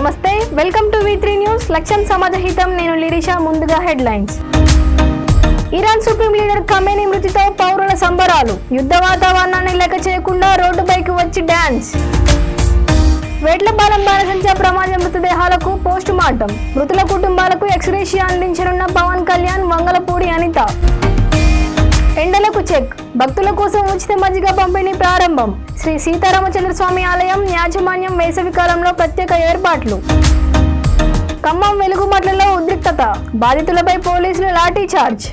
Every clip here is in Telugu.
నమస్తే, వెల్కమ్ టు V3 న్యూస్. లక్ష్యం సమాజహితం. నేను లిరిషా. ముందుగా headlines. Iran supreme leader Khamenei మృతితో పౌరుల సంబరాలు. యుద్ధ వాతావరణాన్ని లెక్క చేయకుండా రోడ్డుపైకి వచ్చి డ్యాన్స్. వేట్లపాలెం బాణసంచా ప్రమాద మృతదేహాలకు పోస్ట్ మార్టం. మృతుల కుటుంబాలకు ఎక్స్గ్రేషియా అందించనున్న పవన్ కళ్యాణ్, వంగలపూడి అనిత. ఎండలకు చెక్. భక్తుల కోసం ఉచిత మజ్జిగ పంపిణీ ప్రారంభం. శ్రీ సీతారామచంద్ర స్వామి ఆలయం యాజమాన్యం వేసవి కాలంలో ప్రత్యేక ఏర్పాట్లు. ఖమ్మం వెలుగుమట్లలో ఉద్రిక్తత. బాధితులపై పోలీసులు లాఠీ చార్జ్.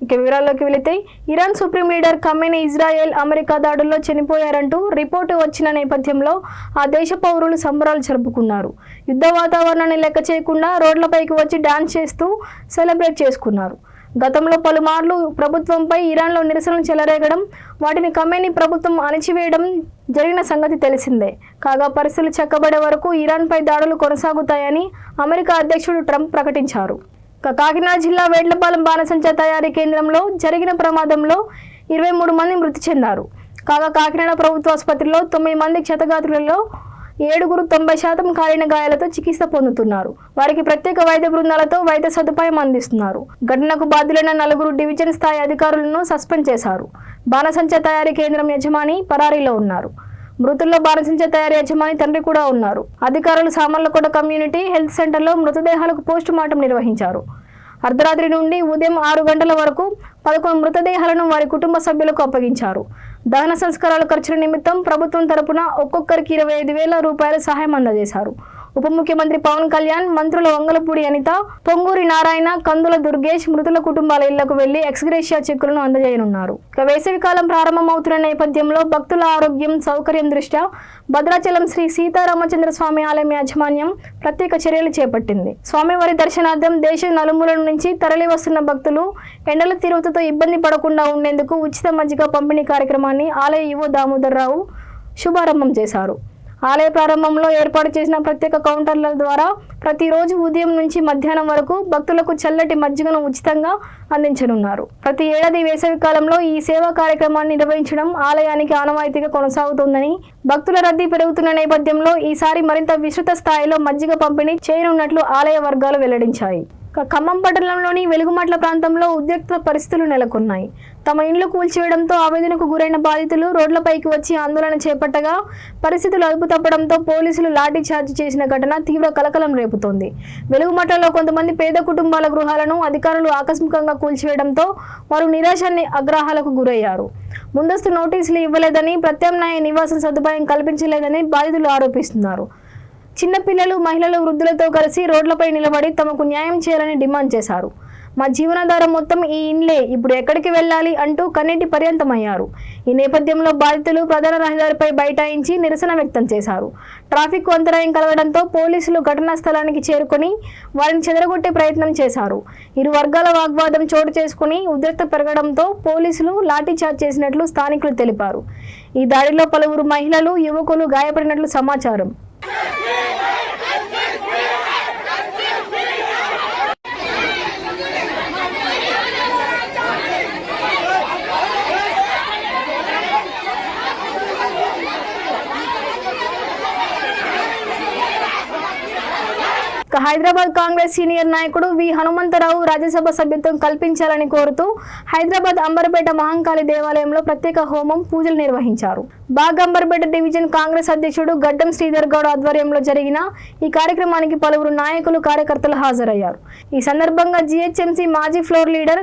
ఇక వివరాల్లోకి వెళితే, Iran supreme leader Khamenei Israel, America దాడుల్లో చనిపోయారంటూ రిపోర్టు వచ్చిన నేపథ్యంలో ఆ దేశ పౌరులు సంబరాలు జరుపుకున్నారు. యుద్ధ వాతావరణాన్ని లెక్క చేయకుండా రోడ్లపైకి వచ్చి డాన్స్ చేస్తూ సెలబ్రేట్ చేసుకున్నారు. గతంలో పలుమార్లు ప్రభుత్వంపై ఇరాన్లో నిరసనలు చెలరేగడం, వాటిని ఖమేనీ ప్రభుత్వం అణిచివేయడం జరిగిన సంగతి తెలిసిందే. కాగా పరిస్థితులు చక్కబడే వరకు ఇరాన్పై దాడులు కొనసాగుతాయని అమెరికా అధ్యక్షుడు ట్రంప్ ప్రకటించారు. కాకినాడ జిల్లా వేట్లపాలెం బాణసంచా తయారీ కేంద్రంలో జరిగిన ప్రమాదంలో 23 మంది మృతి చెందారు. కాగా కాకినాడ ప్రభుత్వ ఆసుపత్రిలో 9 మంది క్షతగాత్రులలో 7 90% కాలిన గాయాలతో చికిత్స పొందుతున్నారు. వారికి ప్రత్యేక వైద్య బృందాలతో వైద్య సదుపాయం అందిస్తున్నారు. ఘటనకు బాధ్యులైన 4 డివిజన్ స్థాయి అధికారులను సస్పెండ్ చేశారు. బాణసంచా తయారీ కేంద్రం యజమాని పరారీలో ఉన్నారు. మృతుల్లో బాణసంచా తయారీ యజమాని తండ్రి కూడా ఉన్నారు. అధికారులు సామర్లకోట కమ్యూనిటీ హెల్త్ సెంటర్లో మృతదేహాలకు పోస్ట్ మార్టం నిర్వహించారు. అర్ధరాత్రి నుండి ఉదయం 6 గంటల వరకు 11 మృతదేహాలను వారి కుటుంబ సభ్యులకు అప్పగించారు. దహన సంస్కారాల ఖర్చుల నిమిత్తం ప్రభుత్వం తరపున ఒక్కొక్కరికి 25,000 రూపాయల సహాయం అందజేశారు. ఉప ముఖ్యమంత్రి పవన్ కళ్యాణ్, మంత్రుల వంగలపూడి అనిత, పొంగూరి నారాయణ, కందుల దుర్గేష్ మృతుల కుటుంబాల ఇళ్లకు వెళ్లి ఎక్స్గ్రేషియా చెక్కులను అందజేయనున్నారు. వేసవికాలం ప్రారంభమవుతున్న నేపథ్యంలో భక్తుల ఆరోగ్యం, సౌకర్యం దృష్ట్యా భద్రాచలం శ్రీ సీతారామచంద్ర స్వామి ఆలయం యాజమాన్యం ప్రత్యేక చర్యలు చేపట్టింది. స్వామివారి దర్శనార్థం దేశ నలుమూలల నుంచి తరలి వస్తున్న భక్తులు ఎండల తీవ్రతతో ఇబ్బంది పడకుండా ఉండేందుకు ఉచిత మజ్జిగ పంపిణీ కార్యక్రమాన్ని ఆలయ ఈవో దామోదర్రావు శుభారంభం చేశారు. ఆలయ ప్రారంభంలో ఏర్పాటు చేసిన ప్రత్యేక కౌంటర్ల ద్వారా ప్రతిరోజు ఉదయం నుంచి మధ్యాహ్నం వరకు భక్తులకు చల్లటి మజ్జిగను ఉచితంగా అందించనున్నారు. ప్రతి ఏడాది వేసవి కాలంలో ఈ సేవా కార్యక్రమాన్ని నిర్వహించడం ఆలయానికి ఆనవాయితీగా కొనసాగుతుందని, భక్తుల రద్దీ పెరుగుతున్న నేపథ్యంలో ఈసారి మరింత విస్తృత స్థాయిలో మజ్జిగ పంపిణీ చేయనున్నట్లు ఆలయ వర్గాలు వెల్లడించాయి. ఖమ్మం పట్టణంలోని వెలుగుమట్ల ప్రాంతంలో ఉద్రిక్త పరిస్థితులు నెలకొన్నాయి. తమ ఇండ్లు కూల్చివేయడంతో ఆవేదనకు గురైన బాధితులు రోడ్లపైకి వచ్చి ఆందోళన చేపట్టగా పరిస్థితులు అదుపు తప్పడంతో పోలీసులు లాఠీ చార్జ్ చేసిన ఘటన తీవ్ర కలకలం రేపుతోంది. వెలుగుమట్లలో కొంతమంది పేద కుటుంబాల గృహాలను అధికారులు ఆకస్మికంగా కూల్చివేయడంతో వారు నిరాశాన్ని ఆగ్రహాలకు గురయ్యారు. ముందస్తు నోటీసులు ఇవ్వలేదని, ప్రత్యామ్నాయ నివాస సదుపాయం కల్పించలేదని బాధితులు ఆరోపిస్తున్నారు. చిన్నపిల్లలు, మహిళలు, వృద్ధులతో కలిసి రోడ్లపై నిలబడి తమకు న్యాయం చేయాలని డిమాండ్ చేశారు. మా జీవనాధారం మొత్తం ఈ ఇండ్లే, ఇప్పుడు ఎక్కడికి వెళ్ళాలి అంటూ కన్నీటి పర్యంతమయ్యారు. ఈ నేపథ్యంలో బాధితులు ప్రధాన రహదారిపై బైఠాయించి నిరసన వ్యక్తం చేశారు. ట్రాఫిక్ అంతరాయం కలగడంతో పోలీసులు ఘటనా స్థలానికి చేరుకుని వారిని చెదరగొట్టే ప్రయత్నం చేశారు. ఇరు వర్గాల వాగ్వాదం చోటు చేసుకుని ఉద్రిక్తత పెరగడంతో పోలీసులు లాఠీచార్జ్ చేసినట్లు స్థానికులు తెలిపారు. ఈ దాడిలో పలువురు మహిళలు, యువకులు గాయపడినట్లు సమాచారం. హైదరాబాద్ కాంగ్రెస్ సీనియర్ నాయకుడు వి హనుమంతరావు రాజ్యసభ సభ్యత్వం కల్పించాలని కోరుతూ హైదరాబాద్ అంబర్పేట మహంకాళి దేవాలయంలో ప్రత్యేక హోమం, పూజలు నిర్వహించారు. బాగ్ అంబర్పేట డివిజన్ కాంగ్రెస్ అధ్యక్షుడు గడ్డం శ్రీధర్ గౌడ్ ఆధ్వర్యంలో జరిగిన ఈ కార్యక్రమానికి పలువురు నాయకులు, కార్యకర్తలు హాజరయ్యారు. ఈ సందర్భంగా జీహెచ్ఎంసీ మాజీ ఫ్లోర్ లీడర్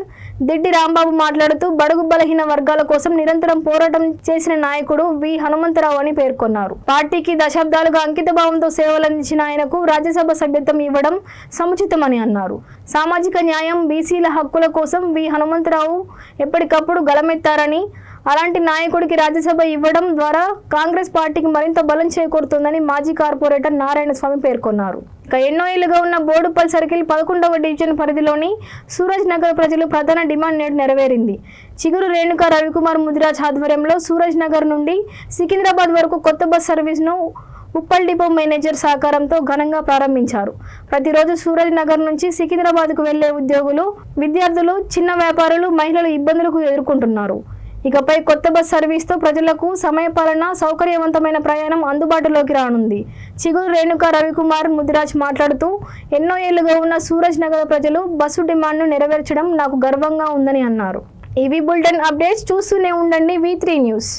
దిడ్డి రాంబాబు మాట్లాడుతూ బడుగు బలహీన వర్గాల కోసం నిరంతరం పోరాటం చేసిన నాయకుడు వి హనుమంతరావు అని పేర్కొన్నారు. పార్టీకి దశాబ్దాలుగా అంకిత భావంతో సేవలందించిన ఆయనకు రాజ్యసభ సభ్యత్వం ఇవ్వడం సముచితమని అన్నారు. సామాజిక న్యాయం, బీసీల హక్కుల కోసం వి హనుమంతరావు ఎప్పటికప్పుడు గళమెత్తారని, అలాంటి నాయకుడికి రాజ్యసభ ఇవ్వడం ద్వారా కాంగ్రెస్ పార్టీకి మరింత బలం చేకూరుతుందని మాజీ కార్పొరేటర్ నారాయణ స్వామి పేర్కొన్నారు. ఎన్నో ఏళ్లుగా ఉన్న బోడుపల్ సర్కిల్ 11వ డివిజన్ పరిధిలోని సూరజ్ నగర్ ప్రజలు ప్రధాన డిమాండ్ నేడు నెరవేరింది. చిగురు రేణుక రవికుమార్ ముదిరాజ్ ఆధ్వర్యంలో సూరజ్ నగర్ నుండి సికింద్రాబాద్ వరకు కొత్త బస్ సర్వీస్ను ఉప్పల్ డిపో మేనేజర్ సహకారంతో ఘనంగా ప్రారంభించారు. ప్రతిరోజు సూరజ్ నగర్ నుంచి సికింద్రాబాద్కు వెళ్లే ఉద్యోగులు, విద్యార్థులు, చిన్న వ్యాపారులు, మహిళలు ఇబ్బందులకు ఎదుర్కొంటున్నారు. ఇకపై కొత్త బస్ సర్వీస్తో ప్రజలకు సమయపాలన, సౌకర్యవంతమైన ప్రయాణం అందుబాటులోకి రానుంది. చిగురు రేణుక రవికుమార్ ముదిరాజ్ మాట్లాడుతూ, ఎన్నో ఏళ్లుగా ఉన్న సూరజ్ నగర ప్రజలు బస్సు డిమాండ్ను నెరవేర్చడం నాకు గర్వంగా ఉందని అన్నారు. ఇవి బులెటిన్ అప్డేట్స్. చూస్తూనే ఉండండి V3 న్యూస్.